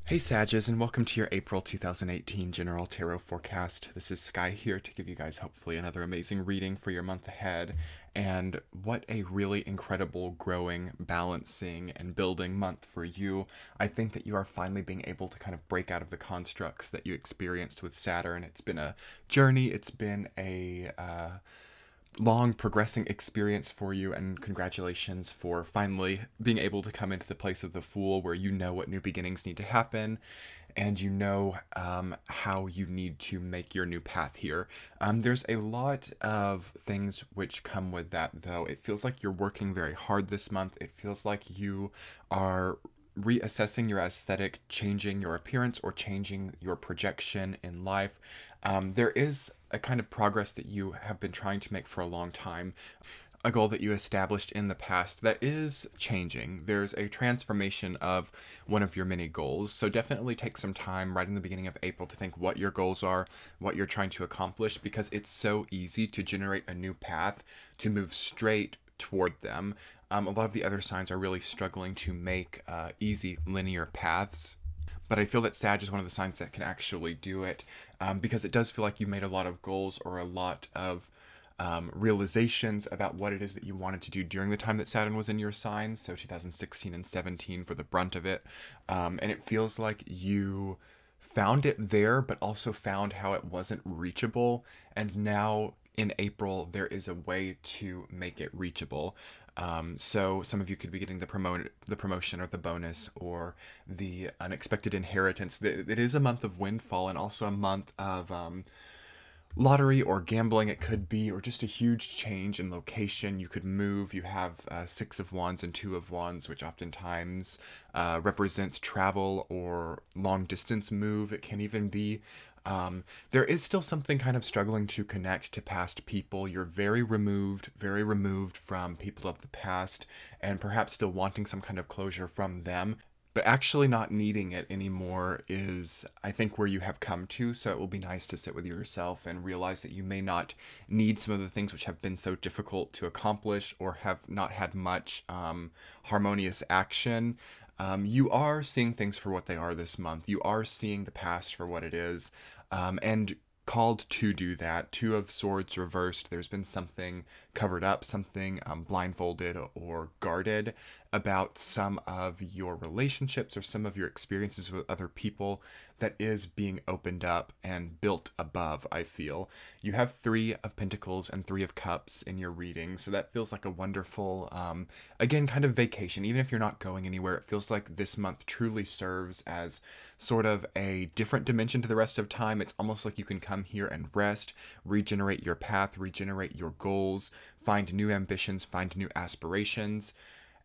Hey Sages, and welcome to your April 2018 General Tarot Forecast. This is Sky here to give you guys hopefully another amazing reading for your month ahead. And what a really incredible, growing, balancing, and building month for you. I think that you are finally being able to kind of break out of the constructs that you experienced with Saturn. It's been a journey, it's been a long progressing experience for you, and congratulations for finally being able to come into the place of the Fool where you know what new beginnings need to happen and you know how you need to make your new path here. There's a lot of things which come with that, though. It feels like you're working very hard this month. It feels like you are reassessing your aesthetic, changing your appearance, or changing your projection in life. There is a kind of progress that you have been trying to make for a long time, a goal that you established in the past that is changing. There's a transformation of one of your many goals. So definitely take some time right in the beginning of April to think what your goals are, what you're trying to accomplish, because it's so easy to generate a new path, to move straight toward them. A lot of the other signs are really struggling to make easy linear paths. But I feel that Sag is one of the signs that can actually do it, because it does feel like you made a lot of goals or a lot of realizations about what it is that you wanted to do during the time that Saturn was in your sign, so 2016 and 17 for the brunt of it. And it feels like you found it there, but also found how it wasn't reachable. And now in April, there is a way to make it reachable. So some of you could be getting the promotion or the bonus or the unexpected inheritance. It is a month of windfall and also a month of lottery or gambling. It could be, or just a huge change in location. You could move. You have Six of Wands and Two of Wands, which oftentimes represents travel or long distance move. It can even be there is still something kind of struggling to connect to past people. You're very removed from people of the past, and perhaps still wanting some kind of closure from them, but actually not needing it anymore is, I think, where you have come to. So it will be nice to sit with yourself and realize that you may not need some of the things which have been so difficult to accomplish or have not had much harmonious action. You are seeing things for what they are this month. You are seeing the past for what it is, and called to do that. Two of Swords reversed. There's been something covered up, something blindfolded or guarded about some of your relationships or some of your experiences with other people that is being opened up and built above, I feel. You have Three of Pentacles and Three of Cups in your reading, so that feels like a wonderful, again, kind of vacation. Even if you're not going anywhere, it feels like this month truly serves as sort of a different dimension to the rest of time. It's almost like you can come here and rest, regenerate your path, regenerate your goals, find new ambitions, find new aspirations,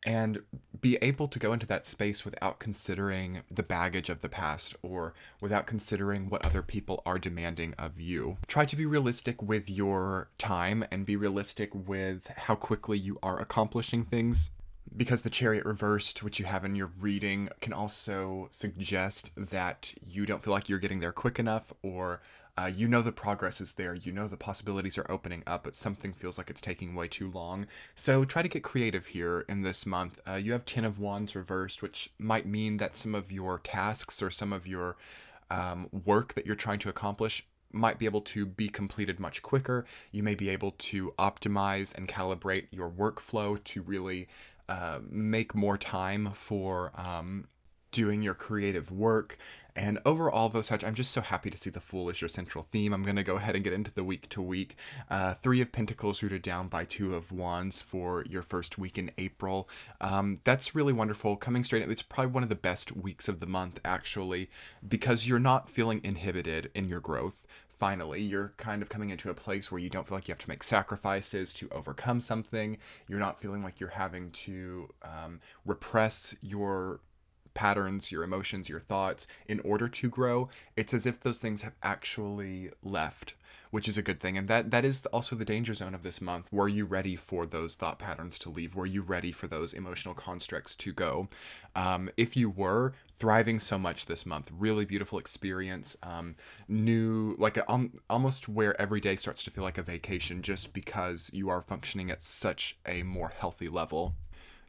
and be able to go into that space without considering the baggage of the past or without considering what other people are demanding of you. Try to be realistic with your time and be realistic with how quickly you are accomplishing things, because the Chariot reversed, which you have in your reading, can also suggest that you don't feel like you're getting there quick enough, or you know the progress is there, you know the possibilities are opening up, but something feels like it's taking way too long. So try to get creative here in this month. You have Ten of Wands reversed, which might mean that some of your tasks or some of your work that you're trying to accomplish might be able to be completed much quicker. You may be able to optimize and calibrate your workflow to really make more time for doing your creative work. And overall, though, Sag, I'm just so happy to see the Fool as your central theme. I'm going to go ahead and get into the week to week. Three of Pentacles rooted down by Two of Wands for your first week in April. That's really wonderful. Coming straight, it's probably one of the best weeks of the month, actually, because you're not feeling inhibited in your growth. Finally, you're kind of coming into a place where you don't feel like you have to make sacrifices to overcome something. You're not feeling like you're having to repress your patterns, your emotions, your thoughts in order to grow. It's as if those things have actually left, which is a good thing. And that is also the danger zone of this month. Were you ready for those thought patterns to leave? Were you ready for those emotional constructs to go? If you were, thriving so much this month. Really beautiful experience. New, like almost where every day starts to feel like a vacation just because you are functioning at such a more healthy level.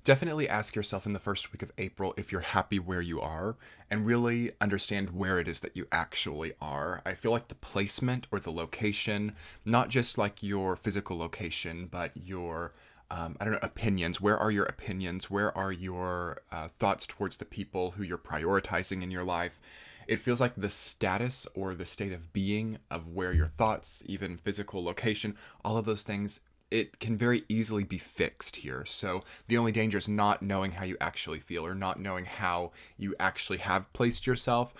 Definitely ask yourself in the first week of April if you're happy where you are and really understand where it is that you actually are. I feel like the placement or the location, not just like your physical location, but your I don't know, opinions. Where are your opinions? Where are your thoughts towards the people who you're prioritizing in your life? It feels like the status or the state of being of where your thoughts, even physical location, all of those things, it can very easily be fixed here. So the only danger is not knowing how you actually feel or not knowing how you actually have placed yourself,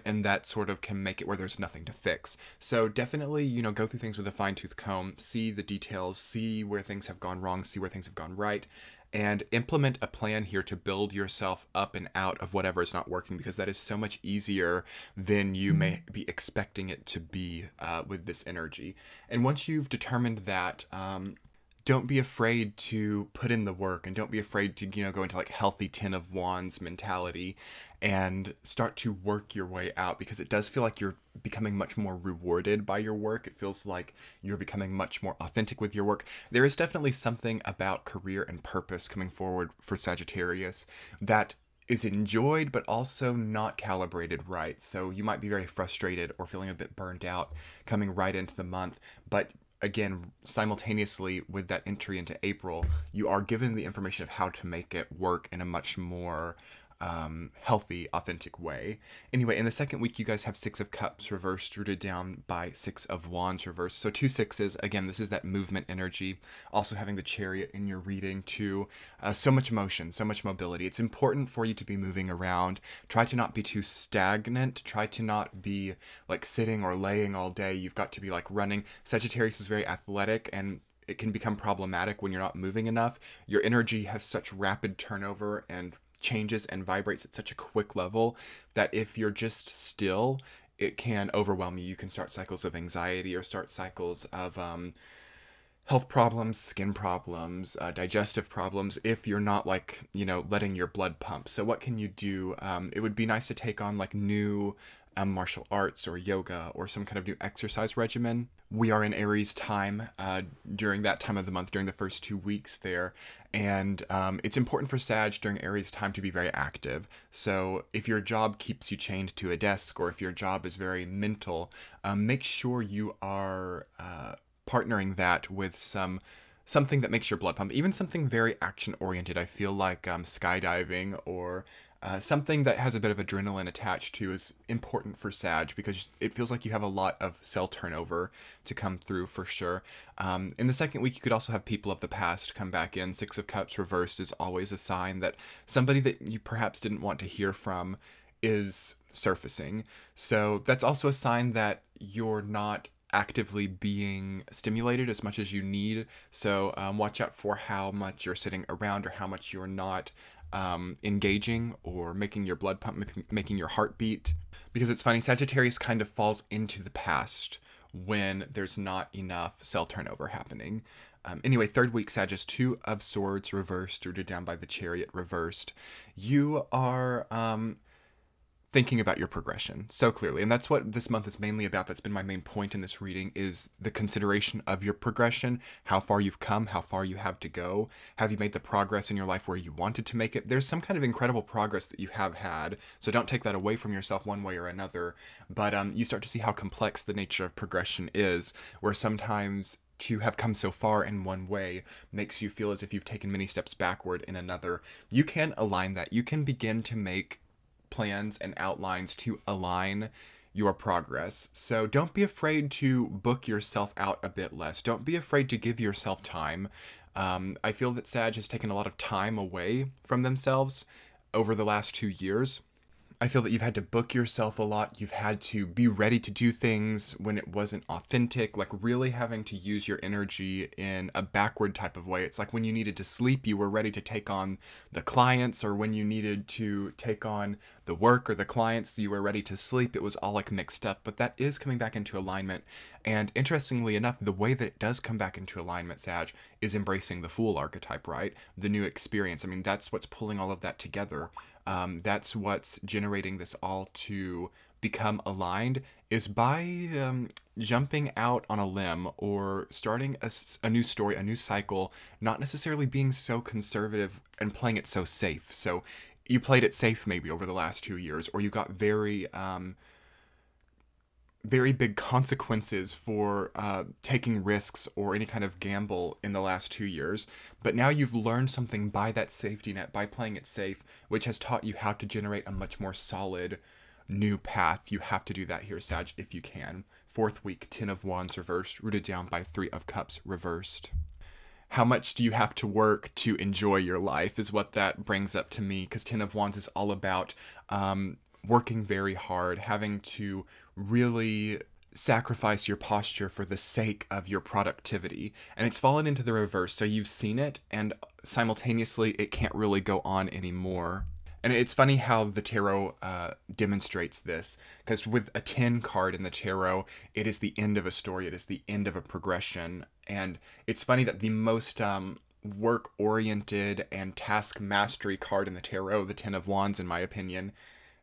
and that sort of can make it where there's nothing to fix. So definitely, go through things with a fine-tooth comb, see the details, see where things have gone wrong, see where things have gone right, and implement a plan here to build yourself up and out of whatever is not working, because that is so much easier than you may be expecting it to be with this energy. And once you've determined that, don't be afraid to put in the work, and don't be afraid to, go into like healthy 10 of wands mentality and start to work your way out, because it does feel like you're becoming much more rewarded by your work. It feels like you're becoming much more authentic with your work. There is definitely something about career and purpose coming forward for Sagittarius that is enjoyed, but also not calibrated right. So you might be very frustrated or feeling a bit burned out coming right into the month, but again, simultaneously with that entry into April, you are given the information of how to make it work in a much more healthy, authentic way. Anyway, in the second week, you guys have Six of Cups reversed, rooted down by Six of Wands reversed. So 2 sixes. Again, this is that movement energy. Also having the Chariot in your reading too. So much motion, so much mobility. It's important for you to be moving around. Try to not be too stagnant. Try to not be like sitting or laying all day. You've got to be like running. Sagittarius is very athletic, and it can become problematic when you're not moving enough. Your energy has such rapid turnover and changes and vibrates at such a quick level that if you're just still, it can overwhelm you. You can start cycles of anxiety or start cycles of health problems, skin problems, digestive problems, if you're not like, letting your blood pump. So what can you do? It would be nice to take on like new martial arts or yoga or some kind of new exercise regimen. We are in Aries time during that time of the month, during the first 2 weeks there. And it's important for Sag during Aries time to be very active. So if your job keeps you chained to a desk, or if your job is very mental, make sure you are partnering that with something that makes your blood pump, even something very action oriented. I feel like skydiving or something that has a bit of adrenaline attached to is important for Sag, because it feels like you have a lot of cell turnover to come through for sure. In the second week, you could also have people of the past come back in. Six of Cups reversed is always a sign that somebody that you perhaps didn't want to hear from is surfacing. So that's also a sign that you're not actively being stimulated as much as you need. So watch out for how much you're sitting around or how much you're not engaging or making your blood pump, making your heart beat. Because it's funny, Sagittarius kind of falls into the past when there's not enough cell turnover happening. Anyway, third week, Sag is 2 of Swords reversed, rooted down by the Chariot reversed. You are thinking about your progression so clearly, and that's what this month is mainly about. That's been my main point in this reading, is the consideration of your progression, how far you've come, how far you have to go. Have you made the progress in your life where you wanted to make it? There's some kind of incredible progress that you have had, so don't take that away from yourself one way or another, but you start to see how complex the nature of progression is, where sometimes to have come so far in one way makes you feel as if you've taken many steps backward in another. You can align that. You can begin to make plans and outlines to align your progress. So don't be afraid to book yourself out a bit less. Don't be afraid to give yourself time. I feel that Sag has taken a lot of time away from themselves over the last 2 years. I feel that you've had to book yourself a lot. You've had to be ready to do things when it wasn't authentic, like really having to use your energy in a backward type of way. It's like when you needed to sleep, you were ready to take on the clients, or when you needed to take on the work or the clients, you were ready to sleep. It was all like mixed up, but that is coming back into alignment. And interestingly enough, the way that it does come back into alignment, Sag, is embracing the Fool archetype, right? The new experience. I mean, that's what's pulling all of that together. That's what's generating this all to become aligned, is by jumping out on a limb or starting a new story, a new cycle, not necessarily being so conservative and playing it so safe. So you played it safe maybe over the last 2 years, or you got very big consequences for taking risks or any kind of gamble in the last 2 years. But now you've learned something by that safety net, by playing it safe, which has taught you how to generate a much more solid new path. You have to do that here, Sag, if you can. Fourth week, 10 of Wands reversed, rooted down by 3 of Cups reversed. How much do you have to work to enjoy your life is what that brings up to me, because 10 of Wands is all about working very hard, having to really sacrifice your posture for the sake of your productivity. And it's fallen into the reverse. So you've seen it, and simultaneously it can't really go on anymore. And it's funny how the tarot demonstrates this, because with a 10 card in the tarot, it is the end of a story. It is the end of a progression. And it's funny that the most work-oriented and task mastery card in the tarot, the 10 of Wands, in my opinion,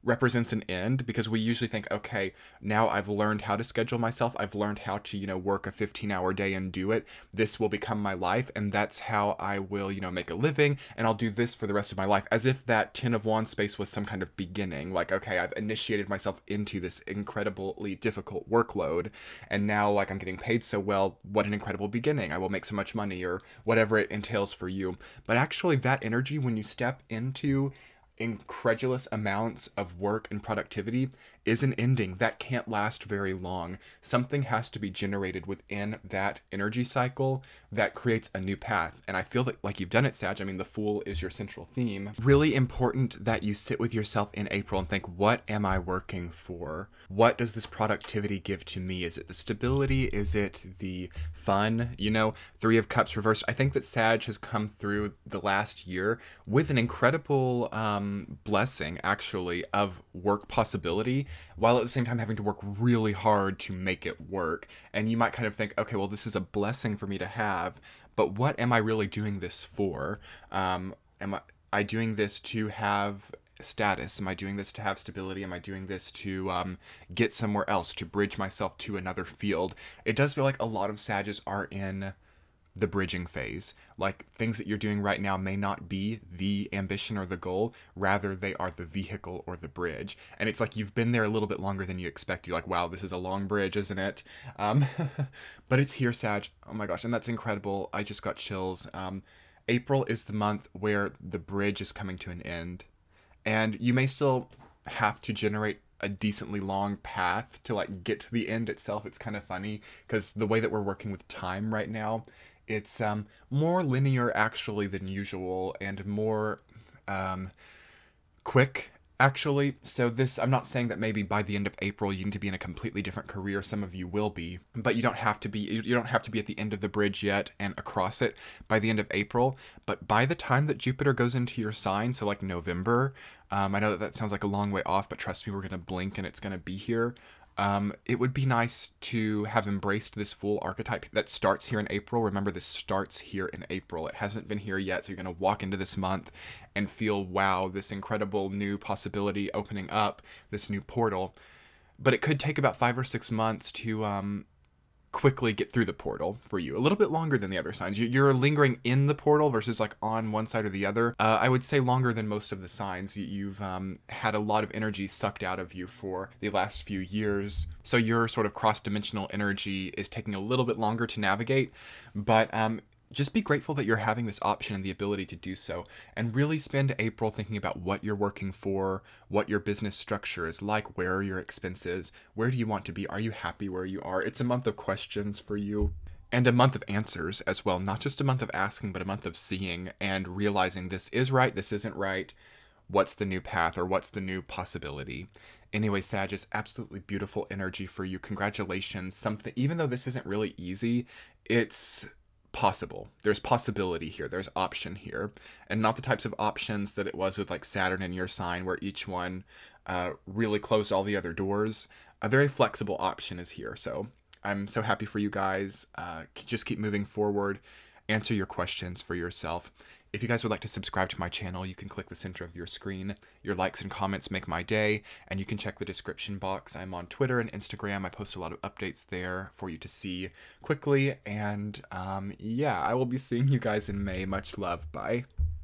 represents an end, because we usually think, okay, now I've learned how to schedule myself. I've learned how to, work a 15-hour day and do it. This will become my life, and that's how I will, make a living, and I'll do this for the rest of my life. As if that 10 of Wands space was some kind of beginning. Like, okay, I've initiated myself into this incredibly difficult workload, and now, I'm getting paid so well, what an incredible beginning. I will make so much money, or whatever it entails for you. But actually, that energy, when you step into incredulous amounts of work and productivity, is an ending that can't last very long. Something has to be generated within that energy cycle that creates a new path. And I feel that, like, you've done it, Sag. I mean, the Fool is your central theme. It's really important that you sit with yourself in April and think, what am I working for? What does this productivity give to me? Is it the stability? Is it the fun? 3 of Cups reversed. I think that Sag has come through the last year with an incredible blessing, actually, of work possibility, while at the same time having to work really hard to make it work. And you might kind of think, okay, well, this is a blessing for me to have, but what am I really doing this for? Am I doing this to have status? Am I doing this to have stability? Am I doing this to get somewhere else, to bridge myself to another field? It does feel like a lot of Sages are in the bridging phase. Like, things that you're doing right now may not be the ambition or the goal, rather they are the vehicle or the bridge. And it's like you've been there a little bit longer than you expect. You're like, wow, this is a long bridge, isn't it? But it's here, Sag. Oh my gosh, and that's incredible. I just got chills. April is the month where the bridge is coming to an end. And you may still have to generate a decently long path to get to the end itself. It's kind of funny because the way that we're working with time right now, it's more linear actually than usual, and more quick actually. So this, I'm not saying that maybe by the end of April you need to be in a completely different career. Some of you will be, but you don't have to be. You don't have to be at the end of the bridge yet and across it by the end of April. But by the time that Jupiter goes into your sign, so November, I know that sounds like a long way off, but trust me, we're gonna blink and it's gonna be here. It would be nice to have embraced this Fool archetype that starts here in April. Remember, this starts here in April. It hasn't been here yet, so you're going to walk into this month and feel, wow, this incredible new possibility opening up, this new portal. But it could take about 5 or 6 months to quickly get through the portal for you. A little bit longer than the other signs. You're lingering in the portal versus on one side or the other. I would say longer than most of the signs. You've had a lot of energy sucked out of you for the last few years. So your sort of cross-dimensional energy is taking a little bit longer to navigate. But just be grateful that you're having this option and the ability to do so, and really spend April thinking about what you're working for, what your business structure is like, where are your expenses, where do you want to be, are you happy where you are? It's a month of questions for you, and a month of answers as well, not just a month of asking, but a month of seeing and realizing this is right, this isn't right, what's the new path, or what's the new possibility. Anyway, Sag, it's absolutely beautiful energy for you. Congratulations. Something, even though this isn't really easy, it's possible. There's possibility here. There's option here. And not the types of options that it was with Saturn in your sign, where each one really closed all the other doors. A very flexible option is here. So I'm so happy for you guys. Just keep moving forward. Answer your questions for yourself. If you guys would like to subscribe to my channel, you can click the center of your screen. Your likes and comments make my day, and you can check the description box. I'm on Twitter and Instagram. I post a lot of updates there for you to see quickly, and yeah, I will be seeing you guys in May. Much love. Bye.